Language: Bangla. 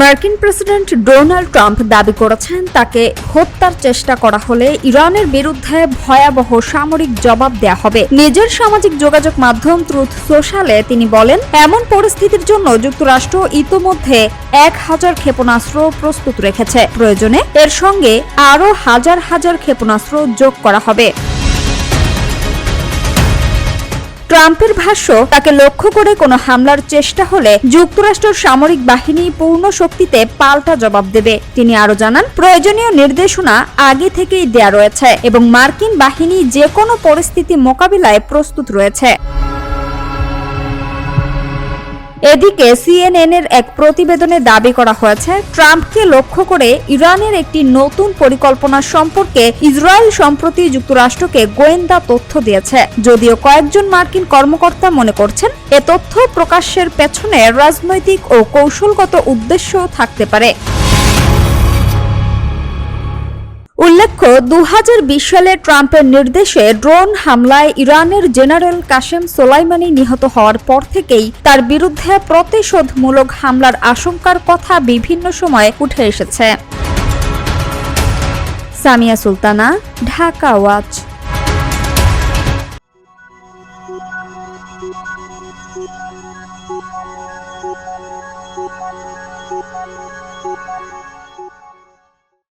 মার্কিন প্রেসিডেন্ট ডোনাল্ড ট্রাম্প দাবি করেছেন তাকে হত্যার চেষ্টা করা হলে ইরানের বিরুদ্ধে ভয়াবহ সামরিক জবাব দেয়া হবে। নিজের সামাজিক যোগাযোগ মাধ্যম ট্রুথ সোশ্যালে তিনি বলেন, এমন পরিস্থিতির জন্য যুক্তরাষ্ট্র ইতোমধ্যে 1000 ক্ষেপণাস্ত্র প্রস্তুত রেখেছে। প্রয়োজনে এর সঙ্গে আরও হাজার হাজার ক্ষেপণাস্ত্র যোগ করা হবে। ট্রাম্পের ভাষ্য, তাকে লক্ষ্য করে কোনো হামলার চেষ্টা হলে যুক্তরাষ্ট্রের সামরিক বাহিনী পূর্ণ শক্তিতে পাল্টা জবাব দেবে। তিনি আরও জানান, প্রয়োজনীয় নির্দেশনা আগে থেকেই দেয়া রয়েছে এবং মার্কিন বাহিনী যে কোনো পরিস্থিতি মোকাবিলায় প্রস্তুত রয়েছে। এদিকে সিএনএন-এর এক প্রতিবেদনে দাবি করা হয়েছে, ট্রাম্পকে লক্ষ্য করে ইরানের একটি নতুন পরিকল্পনা সম্পর্কে ইসরায়েল সম্প্রতি যুক্তরাষ্ট্রকে গোয়েন্দা তথ্য দিয়েছে। যদিও কয়েকজন মার্কিন কর্মকর্তা মনে করছেন, এ তথ্য প্রকাশের পেছনে রাজনৈতিক ও কৌশলগত উদ্দেশ্য থাকতে পারে। উল্লেখ্য, 2020 সালে ট্রাম্পের নির্দেশে ড্রোন হামলায় ইরানের জেনারেল কাসেম সোলাইমানি নিহত হওয়ার পর থেকেই তার বিরুদ্ধে প্রতিশোধমূলক হামলার আশঙ্কার কথা বিভিন্ন সময়ে উঠে এসেছে। সামিয়া সুলতানা, ঢাকা ওয়াচ।